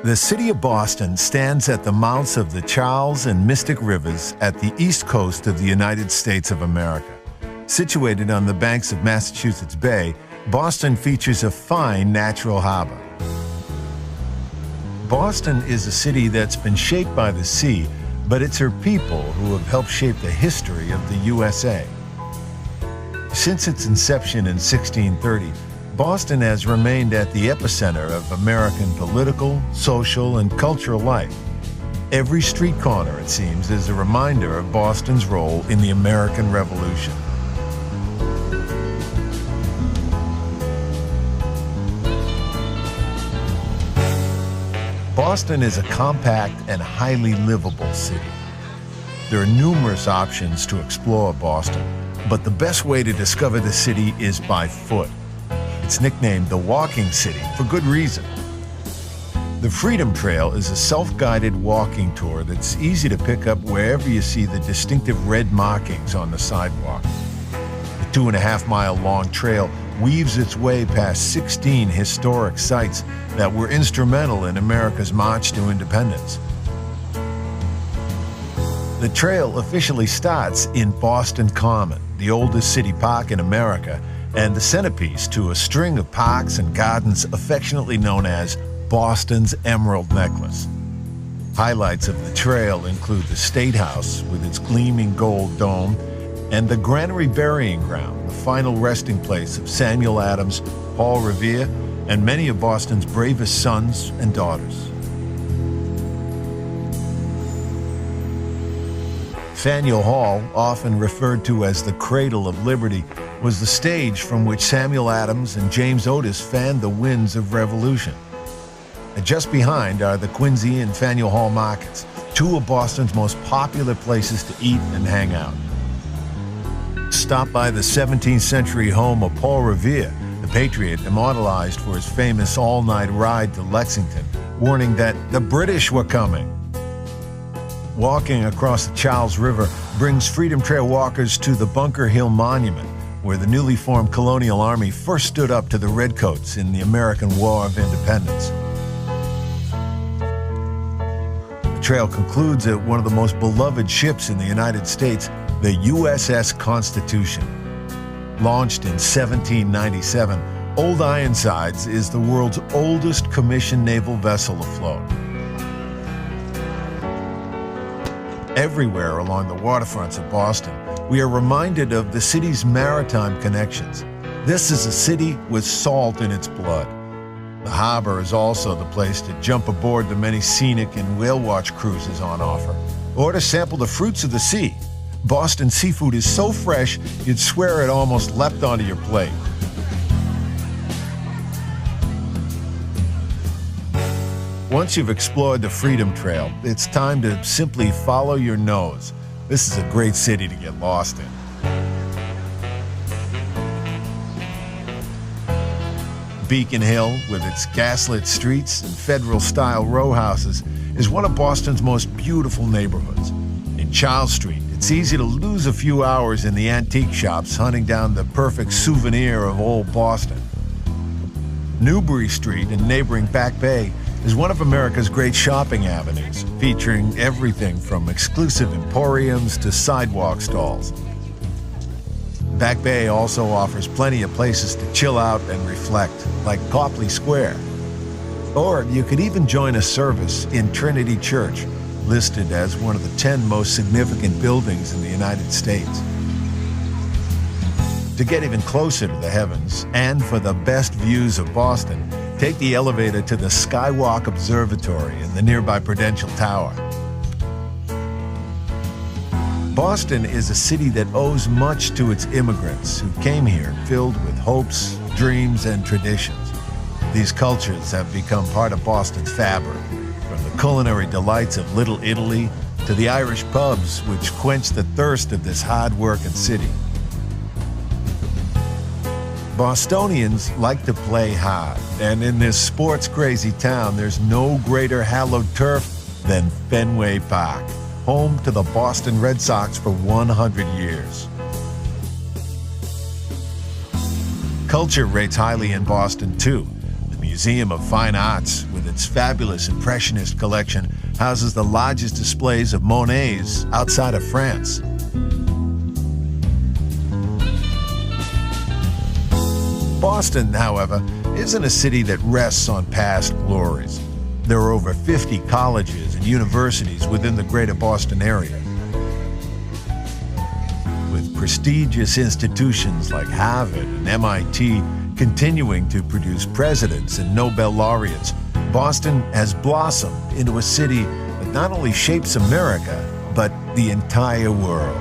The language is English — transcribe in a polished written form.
The city of Boston stands at the mouths of the Charles and Mystic Rivers at the east coast of the United States of America. Situated on the banks of Massachusetts Bay, Boston features a fine natural harbor. Boston is a city that's been shaped by the sea, but it's her people who have helped shape the history of the USA. Since its inception in 1630, Boston has remained at the epicenter of American political, social, and cultural life. Every street corner, it seems, is a reminder of Boston's role in the American Revolution. Boston is a compact and highly livable city. There are numerous options to explore Boston, but the best way to discover the city is by foot. It's nicknamed the Walking City for good reason. The Freedom Trail is a self-guided walking tour that's easy to pick up wherever you see the distinctive red markings on the sidewalk. The 2.5-mile long trail weaves its way past 16 historic sites that were instrumental in America's march to independence. The trail officially starts in Boston Common, the oldest city park in America, and the centerpiece to a string of parks and gardens affectionately known as Boston's Emerald Necklace. Highlights of the trail include the State House with its gleaming gold dome and the Granary Burying Ground, the final resting place of Samuel Adams, Paul Revere, and many of Boston's bravest sons and daughters. Faneuil Hall, often referred to as the Cradle of Liberty, was the stage from which Samuel Adams and James Otis fanned the winds of revolution. And just behind are the Quincy and Faneuil Hall markets, two of Boston's most popular places to eat and hang out. Stop by the 17th century home of Paul Revere, the patriot immortalized for his famous all-night ride to Lexington, warning that the British were coming. Walking across the Charles River brings Freedom Trail walkers to the Bunker Hill Monument, where the newly formed colonial army first stood up to the Redcoats in the American War of Independence. The trail concludes at one of the most beloved ships in the United States, the USS Constitution. Launched in 1797, Old Ironsides is the world's oldest commissioned naval vessel afloat. Everywhere along the waterfronts of Boston, we are reminded of the city's maritime connections. This is a city with salt in its blood. The harbor is also the place to jump aboard the many scenic and whale watch cruises on offer, or to sample the fruits of the sea. Boston seafood is so fresh, you'd swear it almost leapt onto your plate. Once you've explored the Freedom Trail, it's time to simply follow your nose. This is a great city to get lost in. Beacon Hill, with its gaslit streets and federal-style row houses, is one of Boston's most beautiful neighborhoods. In Charles Street, it's easy to lose a few hours in the antique shops hunting down the perfect souvenir of old Boston. Newbury Street in neighboring Back Bay is one of America's great shopping avenues, featuring everything from exclusive emporiums to sidewalk stalls. Back Bay also offers plenty of places to chill out and reflect, like Copley Square. Or you could even join a service in Trinity Church, listed as one of the 10 most significant buildings in the United States. To get even closer to the heavens, and for the best views of Boston, take the elevator to the Skywalk Observatory in the nearby Prudential Tower. Boston is a city that owes much to its immigrants who came here filled with hopes, dreams, and traditions. These cultures have become part of Boston's fabric, from the culinary delights of Little Italy to the Irish pubs which quench the thirst of this hard-working city. Bostonians like to play hard, and in this sports-crazy town, there's no greater hallowed turf than Fenway Park, home to the Boston Red Sox for 100 years. Culture rates highly in Boston, too. The Museum of Fine Arts, with its fabulous Impressionist collection, houses the largest displays of Monet's outside of France. Boston, however, isn't a city that rests on past glories. There are over 50 colleges and universities within the greater Boston area. With prestigious institutions like Harvard and MIT continuing to produce presidents and Nobel laureates, Boston has blossomed into a city that not only shapes America, but the entire world.